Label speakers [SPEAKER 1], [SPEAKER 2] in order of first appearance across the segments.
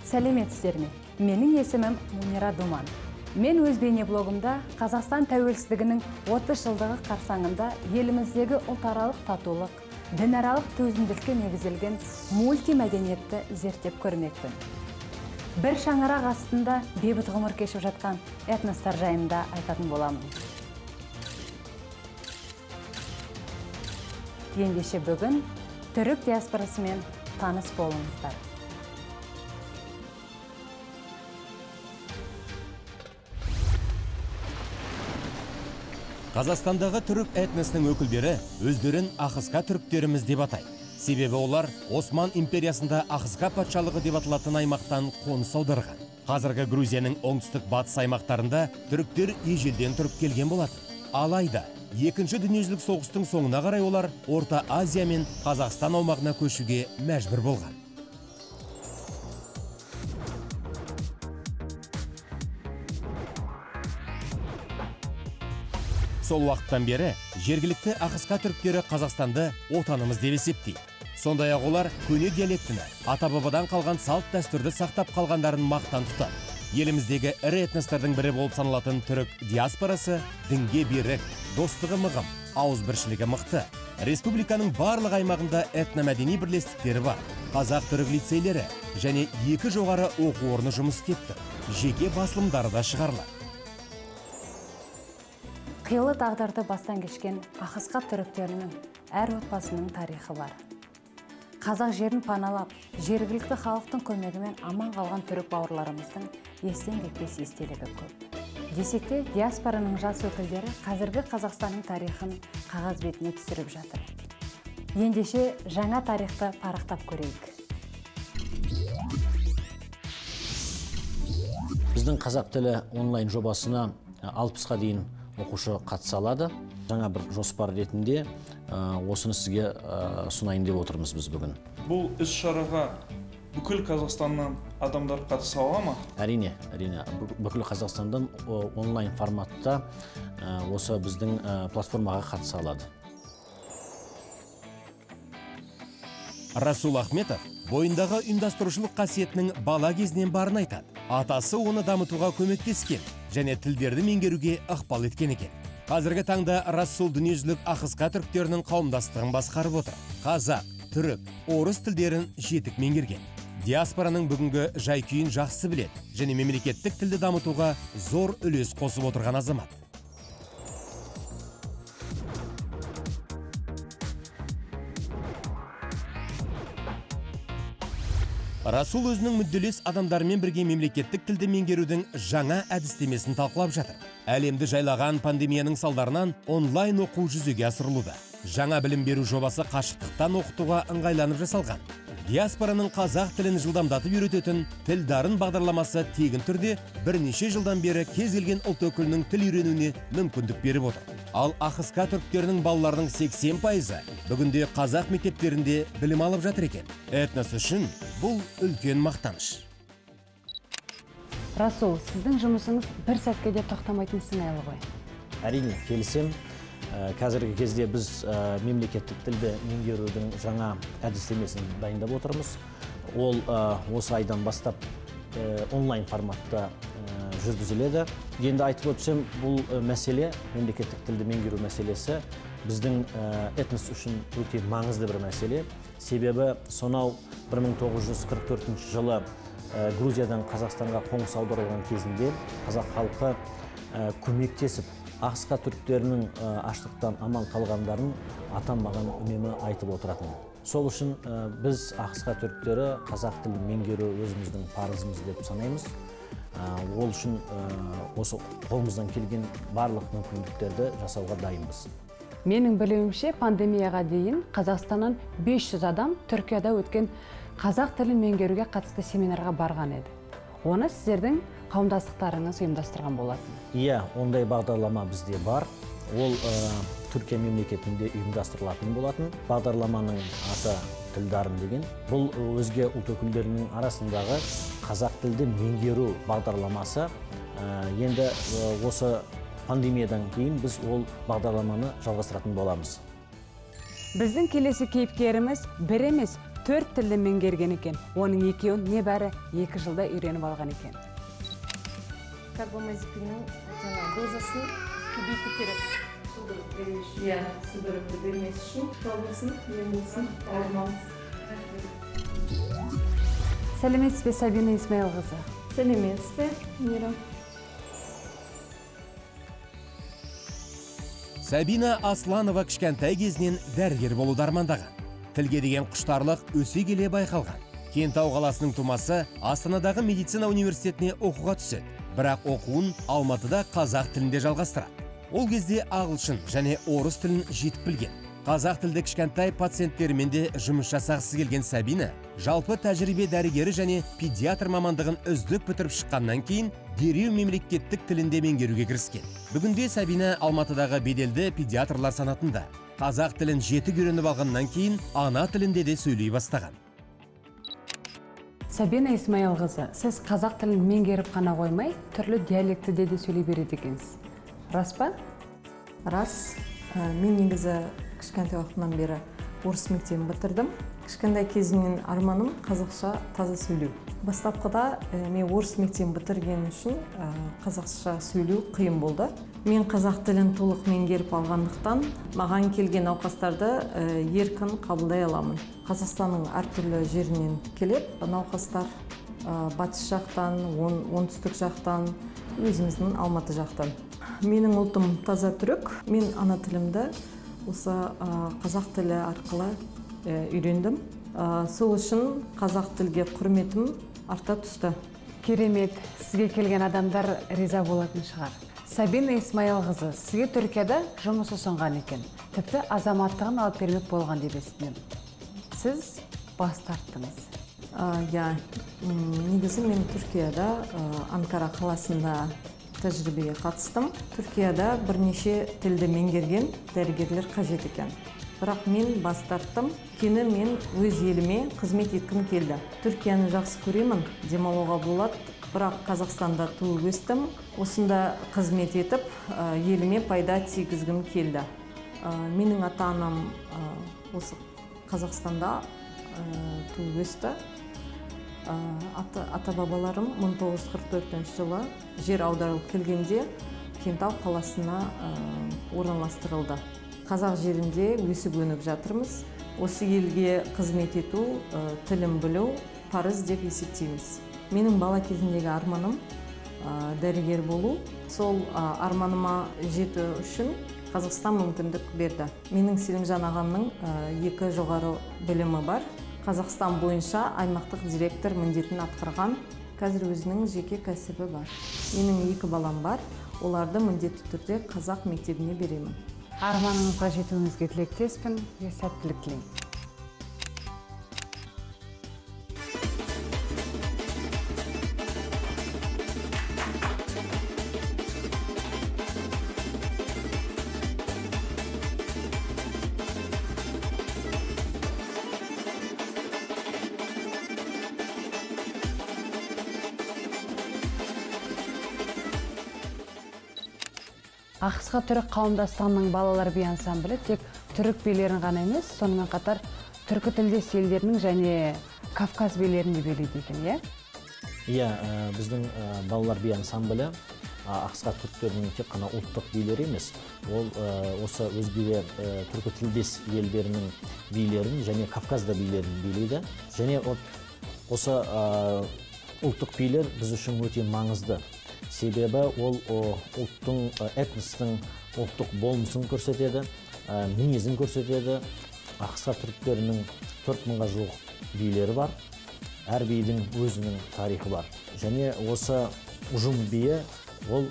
[SPEAKER 1] Сәлеметсіздер ме? Менің есімім Мунира Думан. Мен өз бейнеблогымда Қазақстан тәуелсіздігінің 30 жылдығы қарсаңында еліміздегі ұлтаралық татулық, дінаралық төзімділікке негізделген мультимәдениетті зерттеп көрмекпін. Бір шаңырақ астында бейбіт ғұмыр кешіп жатқан этностар жайында айтатын боламын. Ендеше бүгін түрік диаспорасымен таныс болыңыздар.
[SPEAKER 2] Қазақстандағы түрік этносының өкілдері өздерін Ахыска түріктеріміз деп атайды. Себебі олар Осман империясында Ахыска патшалығы деп аталатын аймақтан қоныс аударған. Қазіргі Грузияның оңтүстік батыс аймақтарында түріктер ежелден тұрып келген болатын. Алайда, Екінші дүниежүзілік соғыстың соңына қарай олар Орта Азия мен Қазақстан аумағына көшуге мәжбүр болған. Сол уақыттан бері жергілікті Ахыска түріктері Қазақстанды отанымыз деп есептейді. Сондай-ақ олар көне диалектіні, ата-бабадан қалған салт дәстүрді сақтап қалғандарын мақтан тұтады. Еліміздегі ірі этностардың бірі болып саналатын түрік диаспорасы дінге берік, достығы мығым, ауызбіршілігі мықты. Республиканың барлық аймағында этномәдени бірлестіктері бар. Қазақ-түрік лицейлері және 2 жоғары оқу орны жұмыс істеп тұр. Жеке басылымдары да шығарылады.
[SPEAKER 1] Қилы тағдырды бастан кешкен Ахыска түріктерінің әр отбасының тарихы бар. Қазақ жерін паналап, жергілікті халықтың көмегімен аман қалған түрік бауырларымыздың естен кетпес естелігі көп. Десек те, диаспораның жас өкілдері қазіргі Қазақстанның тарихын қағаз бетіне түсіріп жатыр. Ендеше жаңа тарихты парақтап көрейік.
[SPEAKER 3] Біздің қазақ тілі онлайн жобасына 60-қа дейін оқушы қатыса алады. Жаңа бір жоспар ретінде осыны сізге сұнайын деп отырмыз біз бүгін.
[SPEAKER 4] Бұл іс-шараға бүкіл Қазақстаннан адамдар қатыса ала ма?
[SPEAKER 3] Әрине. Бүкіл Қазақстандан онлайн форматта осы біздің платформаға қатыса алады.
[SPEAKER 2] Расул Ахметов бойындағы ұйымдастырушылық қасиетінің бала кезінен барын айтады. Атасы оны дамытуға көмектескен және тілдерді меңгеруге ықпал еткен екен. Қазіргі таңда Расул дүниежүзілік Ахыска түріктерінің қауымдастығын басқарып отыр. Қазақ, түрік, орыс тілдерін жетік меңгерген. Диаспораның бүгінгі жай-күйін жақсы біледі және мемлекеттік тілді дамытуға зор үлес қосып отырған азамат. Расул өзінің мүдделес адамдармен бірге мемлекеттік тілді меңгерудің жаңа әдістемесін талқылап жатыр. Әлемді жайлаған пандемияның салдарынан онлайн оқу жүзеге асырылуда. Жаңа білім беру жобасы қашықтықтан оқытуға ыңғайланып жасалған. Диаспораның қазақ тілін жылдамдатып үйрететін тіл дарын бағдарламасы тегін түрде бірнеше жылдан бері кез келген ұлт өкілінің тіл үйренуіне мүмкіндік беріп отыр. Ал Ахыска түріктерінің балаларының 80%-ы бүгінде қазақ мектептерінде білім алып жатыр екен. Этнос үшін бұл үлкен мақтаныш.
[SPEAKER 1] Расул, сіздің жұмысыңыз бір сәтке де тоқтамайтын сыңайлы ғой.
[SPEAKER 3] Әрине, келісем. Қазіргі кезде біз мемлекеттік тілді меңгерудің жаңа әдістемесін дайындап отырмыз. Ол осы айдан бастап онлайн форматта жүргізіледі. Енді айтып өтсем, бұл мәселе, мемлекеттік тілді меңгеру мәселесі біздің этнос үшін өте маңызды бір мәселе. Себебі сонау 1944 жылы Грузиядан Қазақстанға қоныс аударылған кезінде қазақ халқы көмектесіп Ахыска түріктерінің аштықтан аман қалғандарын атам маған үнемі айтып отыратын. Сол үшін біз Ахыска түріктері қазақ тілін меңгеру өзіміздің парызымыз деп санаймыз. Ол үшін осы қолымыздан келген барлық мүмкіндіктерді жасауға дайынбыз.
[SPEAKER 1] Менің білуімше, пандемияға дейін Қазақстаннан 500 адам Түркияда өткен қазақ тілін меңгеруге қатысты семинарға барған еді. Оны сіздердің қауымдастықтарыңыз ұйымдастырған болатын.
[SPEAKER 3] Иә, ондай бағдарлама бізде бар. Ол Түркия мемлекетінде ұйымдастырылатын болатын. Бағдарламаның аты тіл дарын деген. Бұл өзге ұлт өкілдерінің арасындағы қазақ тілді меңгеру бағдарламасы. Енді осы пандемиядан кейін біз ол бағдарламаны жалғастыратын боламыз.
[SPEAKER 1] Біздің келесі кейіпкеріміз бір емес, 4 тілді меңгерген екен. Оның екеуін небәрі 2 жылда үйреніп алған екен.
[SPEAKER 5] Карбамазепиннің жаңа дозасын көбейту керек. Иә, судорогты бермес үшін қалмасын, емілсін, ауырмаңыз.
[SPEAKER 1] Сәлеметсіз бе, Сабина Исмаилқызы?
[SPEAKER 5] Сәлеметсіз бе, Мира?
[SPEAKER 2] Сабина Асланова кішкентай кезінен дәрігер болуды армандаған. Тілге деген құштарлық өсе келе байқалған. Кентау қаласының тумасы Астанадағы медицина университетіне оқуға түседі. Бірақ оқуын Алматыда қазақ тілінде жалғастырады. Ол кезде ағылшын және орыс тілін жетік білген. Қазақ тілді кішкентай пациенттермен де жұмыс жасағысы келген Сабина жалпы тәжірибе дәрігері және педиатр мамандығын үздік бітіріп шыққаннан кейін дереу мемлекеттік тілінде меңгеруге кіріскен. Бүгінде Сабина Алматыдағы беделді педиатрлар санатында. Қазақ тілін жетік үйреніп алғаннан кейін ана тілінде де сөйлей бастаған.
[SPEAKER 1] Сабина Исмаилқызы, сіз қазақ тілін меңгеріп қана қоймай, түрлі диалектіде де сөйлей береді екенсіз. Рас па?
[SPEAKER 5] Рас. Мен негізі кішкентай уақытынан бері орыс мектебін бітірдім. Кішкентай кезімнен арманым қазақша таза сөйлеу. Бастапқыда мен орыс мектебін бітірген үшін қазақша сөйлеу қиын болды. Мен қазақ тілін толық меңгеріп алғандықтан, маған келген науқастарды еркін қабылдай аламын. Қазақстанның әртүрлі жерінен келіп, науқастар батыс жақтан, оңтүстік жақтан, өзіміздің Алматы жақтан. Менің ұлтым таза түрік. Мен ана тілімді осы қазақ тілі арқылы үйрендім. Сол үшін қазақ тілге құрметім арта түсті.
[SPEAKER 1] Керемет, сізге келген адамдар риза болатын шығар. Сабина Исмаилқызы, сізге Түркияда жұмыс ұсынған екен. Тіпті азаматтығын алып бермек болған деп естідім. Сіз бас тарттыңыз.
[SPEAKER 5] Негізі мен Түркияда Анкара қаласында тәжірибеге қатыстым. Түркияда бірнеше тілді меңгерген дәрігерлер қажет екен. Бірақ мен бас тарттым. Өйткені мен өз еліме қызмет еткім келді. Түркияны жақсы көремін, демалуға болады. Бірақ Қазақстанда туып өстім. Осында қызмет етіп, еліме пайда тигізгім келді. Менің ата-анам осы Қазақстанда туып өсті. Ата-бабаларым 1944 жылы жер аударылып келгенде Кентау қаласына орналастырылды. Қазақ жерінде өсіп өніп жатырмыз. Осы елге қызмет ету, тілін білу парыз деп есептейміз. Менің бала кезіндегі арманым дәрігер болу. Сол арманыма жету үшін Қазақстан мүмкіндік берді. Менің Селимжан ағамның 2 жоғары білімі бар. Қазақстан бойынша аймақтық директор міндетін атқарған, қазір өзінің жеке кәсібі бар. Менің 2 балам бар, оларды міндетті түрде қазақ мектебіне беремін.
[SPEAKER 1] Арманыңызға жетуіңізге тілектеспін, сәттілік тілеймін. Ақысқа түрік қауымдастығының балалар би ансамблі тек түрік билерін ғана емес, сонымен қатар түркі тілдес елдерінің және Кавказ билерін де билейді екен, иә?
[SPEAKER 3] Иә, біздің балалар би ансамблі Ақысқа түріктердің тек қана ұлттық билері емес, ол осы өзге түркі тілдес елдерінің билерін және Кавказда билерін билейді. Және осы ұлттық билер біз үшін өте маңызды. Себебі ол ұлттың, этностың ұлттық болмысын көрсетеді, мінезін көрсетеді. Ақысқа түріктерінің 4000-ға жуық билері бар. Әр бидің өзінің тарихы бар. Және осы ұжым биі, ол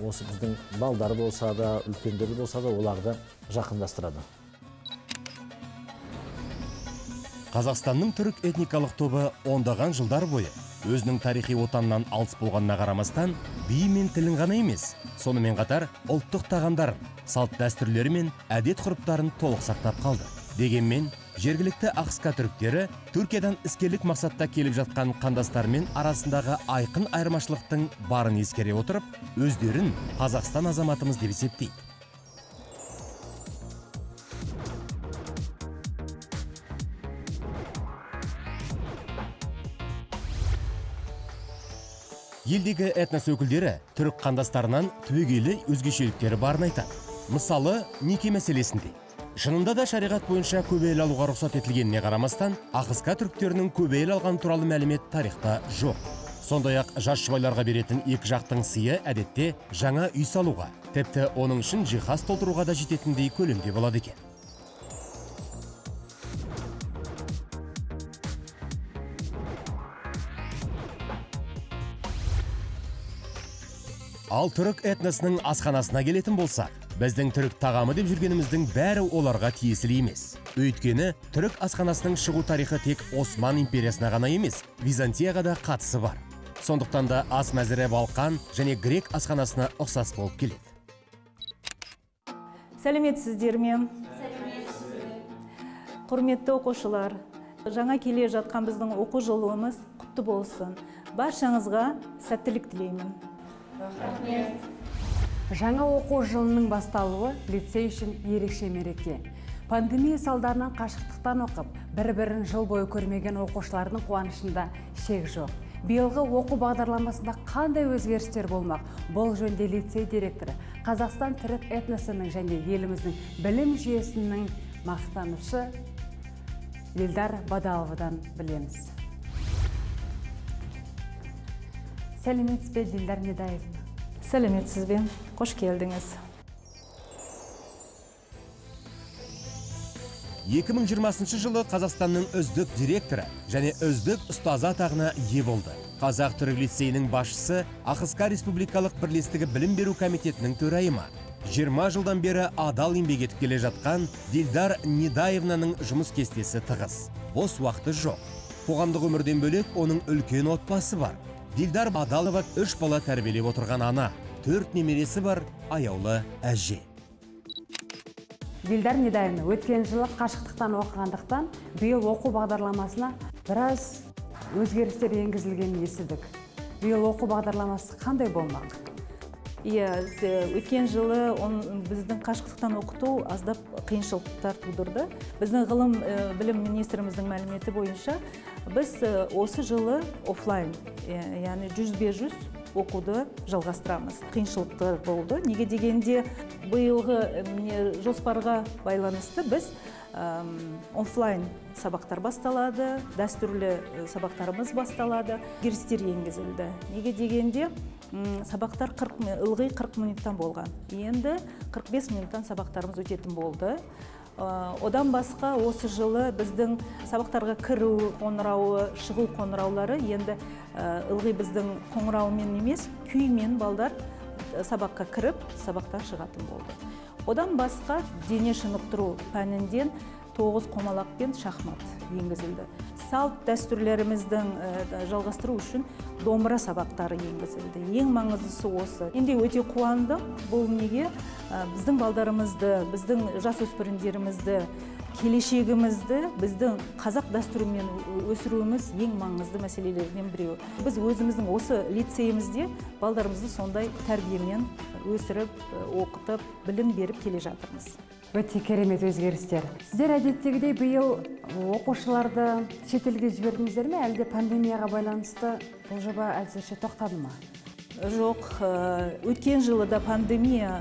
[SPEAKER 3] осы біздің балдары болса да, үлкендері болса да, оларды жақындастырады.
[SPEAKER 2] Қазақстанның түрік этникалық тобы ондаған жылдар бойы өзінің тарихи отанынан алыс болғанына қарамастан, би мен тілін ғана емес, сонымен қатар ұлттық тағамдарын, салт дәстүрлері мен әдет-ғұрыптарын толық сақтап қалды. Дегенмен, жергілікті Ақысқа түріктері Түркиядан іскерлік мақсатта келіп жатқан қандастармен арасындағы айқын айырмашылықтың барын ескере отырып, өздерін Қазақстан азаматымыз деп есептейді. Елдегі этнос өкілдері түрік қандастарынан түбегейлі өзгешеліктері барын айтады. Мысалы, неке мәселесінде. Шынында да шариғат бойынша көбейел алуға рұқсат етілгеніне қарамастан, ақысқа түріктерінің көбейел алған туралы мәлімет тарихта жоқ. Сондай-ақ жас жұбайларға беретін екі жақтың сыйы әдетте жаңа үй салуға, тіпті оның үшін жиһаз толтыруға да жететіндей көлемде болады екен. Ал түрік этносының асханасына келетін болсақ, біздің түрік тағамы деп жүргеніміздің бәрі оларға тиесілі емес. Өйткені түрік асханасының шығу тарихы тек Осман империясына ғана емес, Византияға да қатысы бар. Сондықтан да ас мәзірі Балқан және грек асханасына ұқсас болып келеді.
[SPEAKER 6] Сәлеметсіздер ме? Құрметті оқушылар, жаңа келе жатқан біздің оқу жылымыз құтты болсын. Баршаңызға сәттілік тілеймін.
[SPEAKER 1] Жаңа оқу жылының басталуы лицей үшін ерекше мереке. Пандемия салдарынан қашықтықтан оқып, бір-бірін жыл бойы көрмеген оқушылардың қуанышында шек жоқ. Биылғы оқу бағдарламасында қандай өзгерістер болмақ? Бұл жөнінде лицей директоры Қазақстан түрік этносының және еліміздің білім жүйесінің мақтанышы Дилдар Бадаловадан білеміз. Сәлеметсіз бе, Дилдар Недаевна?
[SPEAKER 6] Сәлеметсіз бе? Қош келдіңіз.
[SPEAKER 2] 2020 жылы Қазақстанның үздік директоры және үздік ұстазы атағына ие болды. Қазақ түрік лицейінің басшысы Ақысқа Республикалық бірлестігі білім беру комитетінің төрайымы. 20 жылдан бері адал еңбек етіп келе жатқан Дилдар Недаевнаның жұмыс кестесі тығыз. Бос уақыты жоқ. Қоғамдық өмірден бөлек оның үлкен отбасы бар. Дилдар Бадалова 3 бала тәрбиелеп отырған ана, 4 немересі бар, аяулы әже.
[SPEAKER 1] Дилдар Недаевна, өткен жылы қашықтықтан оқығандықтан, биыл оқу бағдарламасына біраз өзгерістер енгізілгенін естідік. Биыл оқу бағдарламасы қандай болмақ?
[SPEAKER 6] Өткен жылы біздің қашықтықтан оқыту аздап қиыншылықтар тудырды. Біздің ғылым білім министріміздің мәліметі бойынша біз осы жылы офлайн, яғни 100% оқуды жалғастырамыз. Қиыншылықтар болды. Неге дегенде биылғы жоспарға байланысты біз офлайн сабақтар басталады, дәстүрлі сабақтарымыз басталады, өзгерістер енгізілді. Неге дегенде сабақтар ылғи 40 минуттан болған. Енді 45 минуттан сабақтарымыз өтетін болды. Одан басқа осы жылы біздің сабақтарға кіру қоңырауы, шығу қоңыраулары енді ылғи біздің қоңыраумен емес, күймен балдар сабаққа кіріп, сабақтан шығатын болды. Одан басқа дене шынықтыру пәнінден 9 қомалақ пен шахмат енгізілді. Салт дәстүрлеріміздің жалғастыру үшін домбыра сабақтары енгізілді. Ең маңыздысы осы. Енді өте қуандым. Бұл неге біздің балдарымызды, біздің жасөспірімдерімізді, келешегімізді біздің қазақ дәстүрімен өсіруіміз ең маңызды мәселелерден біреу. Біз өзіміздің осы лицейімізде балдарымызды сондай тәрбиемен өсіріп, оқытып, білім беріп келе жатырмыз.
[SPEAKER 1] Өте керемет өзгерістер. Сіздер әдеттегідей биыл оқушыларды шетелге жібердіңіздер ме, әлде пандемияға байланысты бұл жоба әзірше тоқтады ма?
[SPEAKER 6] Жоқ, өткен жылы да пандемия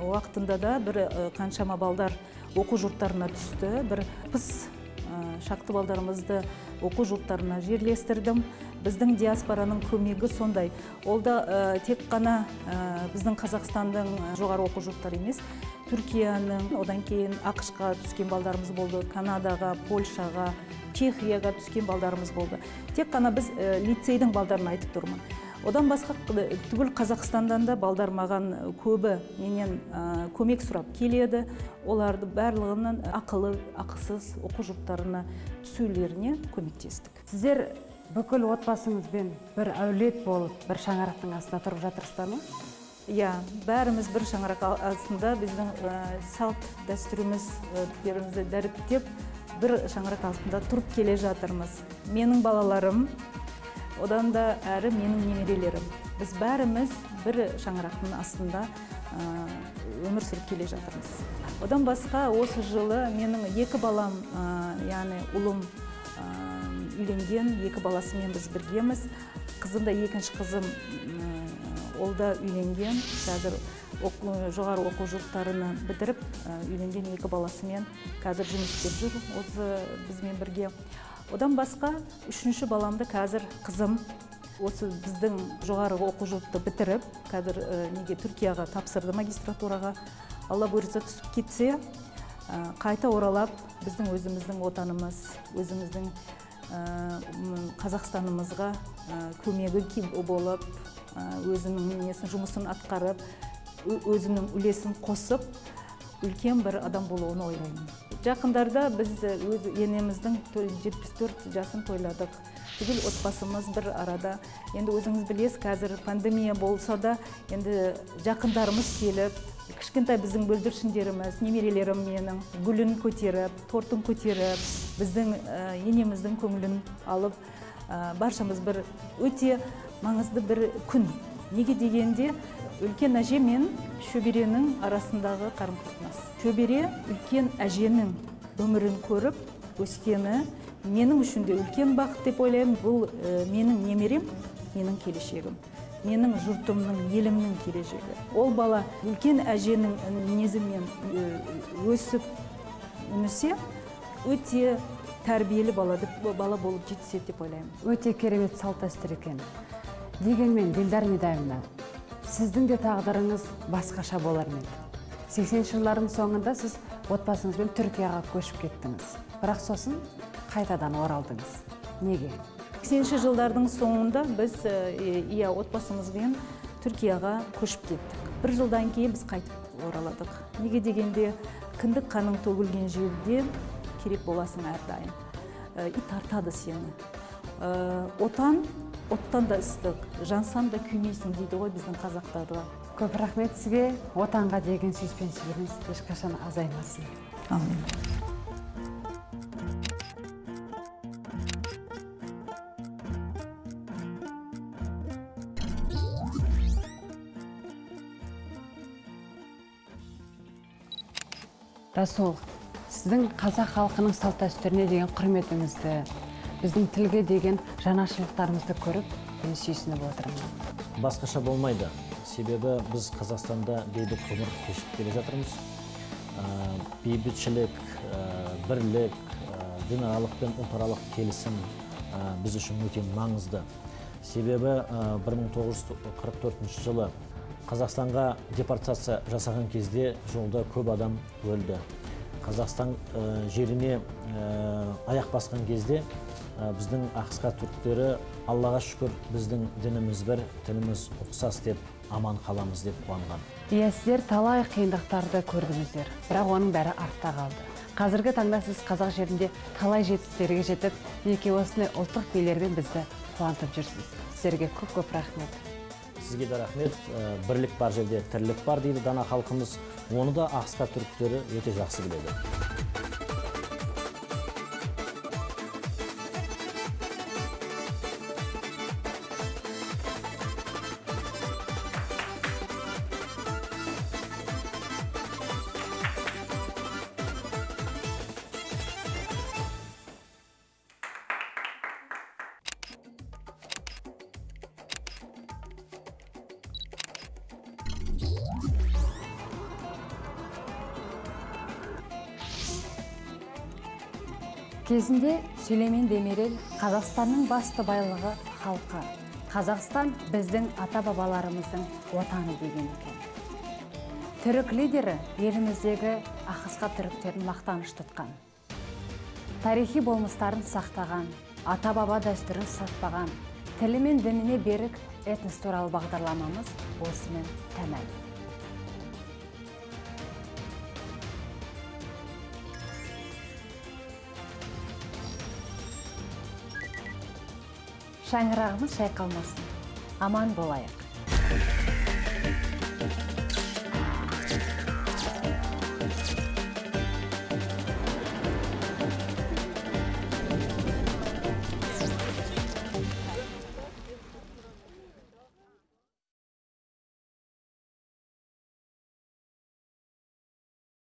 [SPEAKER 6] уақытында да бір қаншама балдар оқу жұрттарына түсті. Бір шақты балдарымызды оқу жұрттарына жерлестірдім. Біздің диаспораның көмегі сондай. Ол да тек қана біздің Қазақстанның жоғары оқу жұрттары емес, Түркияның, одан кейін ақш-қа түскен балдарымыз болды, Канадаға, Польшаға, Чехияға түскен балдарымыз болды. Тек қана біз лицейдің балдарын айтып тұрмын. Одан басқа түгіл Қазақстандан да балдар маған көбі менен көмек сұрап келеді. Оларды барлығының ақылы, ақысыз оқу жұрттарына түсулеріне көмектестік.
[SPEAKER 1] Сіздер бүкіл отбасыңызбен бір әулет болып, бір шаңырақтың астында тұрып жатырсыздар ма?
[SPEAKER 6] Бәріміз бір шаңырақ астында біздің салт дәстүрімізді дәріптеп, бір шаңырақ астында тұрып келе жатырмыз. Менің балаларым, одан да әрі менің немерелерім. Біз бәріміз бір шаңырақтың астында өмір сүріп келе жатырмыз. Одан басқа осы жылы менің екі балам, яғни ұлым үйленген, 2 баласымен біз біргеміз. Қызым да, екінші қызым, ол да үйленген. Қазір жоғары оқу жұрттарını бітіріп, үйленген 2 баласымен қазір жұмыс істеп жүр, осы бізмен бірге. Одан басқа, 3-ші баламды қазір қызым осы біздің жоғары оқу жұртты бітіріп, қазір Түркияға тапсырды, магистратураға. Алла бұйыртса түсіп кетсе, қайта оралап, біздің өзіміздің отанымыз, өзіміздің Қазақстанымызға көмегі болып, өзінің жұмысын атқарып, өзінің үлесін қосып, үлкен бір адам болуын ойлаймын. Жақындарда біз өз енеміздің 74 жасын тойладық. Түгіл отбасымыз бір арада. Енді өзіңіз білесіз, қазір пандемия болса да, енді жақындарымыз келіп, кішкентай біздің бүлдіршіндеріміз, немерелерім менің гүлін көтеріп, тортын көтеріп, біздің енеміздің көңілін алып, баршамыз бір өте маңызды бір күн. Неге дегенде, үлкен әже мен шөберенің арасындағы қарым-қатынас. Шөбере үлкен әженің өмірін көріп, өскені менің үшін де үлкен бақыт деп ойлаймын. Бұл менің немерем, менің келешегім. Менің жұртымның, елімнің келешегі. Ол бала үлкен әженің мінезімен өсіп, өнесе, өте тәрбиелі бала болып жетсе деп ойлаймын.
[SPEAKER 1] Өте керемет салт дәстүр екен. Дегенмен, Дилдар Медаевна, сіздің де тағдырыңыз басқаша болар ма еді? 80-ші жылдардың соңында сіз отбасыңызбен Түркияға көшіп кеттіңіз. Бірақ сосын қайтадан оралдыңыз. Неге?
[SPEAKER 6] 80-ші жылдардың соңында біз отбасымызбен Түркияға көшіп кеттік. 1 жылдан кейін біз қайтып ораладық. Неге дегенде, кіндік қаның төгілген жерде керек боласың әрдайым. Ит тартады сені. Отан, оттан да ыстық, жансаң да күймейсің дейді ғой біздің қазақтарда.
[SPEAKER 1] Көп рахмет сізге, отанға деген сүйіспеншілігіңіз ешқашан азаймасын.
[SPEAKER 6] Амин.
[SPEAKER 1] Расул, сіздің қазақ халқының салт дәстүріне деген құрметіңізді, біздің тілге деген жанашырлықтарымызды көріп, мен сүйсініп отырмын.
[SPEAKER 3] Басқаша болмайды. Себебі біз Қазақстанда бейбіт ғұмыр кешіп келе жатырмыз. Бейбітшілік, бірлік, дінаралық пен ұлтаралық келісім біз үшін өте маңызды. Себебі 1944 жылы Қазақстанға депортация жасаған кезде жолда көп адам өлді. Қазақстан жеріне аяқ басқан кезде біздің ақысқа түріктері Аллаға шүкір біздің дініміз бір, тіліміз ұқсас деп аман қаламыз деп қуанған.
[SPEAKER 1] Сіздер талай қиындықтарды көрдіңіздер, бірақ оның бәрі артта қалды. Қазіргі таңда сіз қазақ жерінде талай жетістіктерге жетіп, неке осындай ұлттық билермен бізді қуантып жүрсіз. Сіздерге көп рахмет.
[SPEAKER 3] Сізге де рахмет. Бірлік бар жерде тірлік бар дейді дана халқымыз. Оны да ақысқа түріктері өте жақсы біледі.
[SPEAKER 1] Кезінде Сүлеймен Демирел Қазақстанның басты байлығы халқы. Қазақстан біздің ата-бабаларымыздың отаны деген екен. Түрік лидері еліміздегі ақысқа түріктерін мақтаныш тұтқан. Тарихи болмыстарын сақтаған, ата-баба дәстүрін сатпаған, тілі мен дініне берік этнос туралы бағдарламамыз осымен тәмам. Шаңырағымыз шайқалмасын. Аман болайық.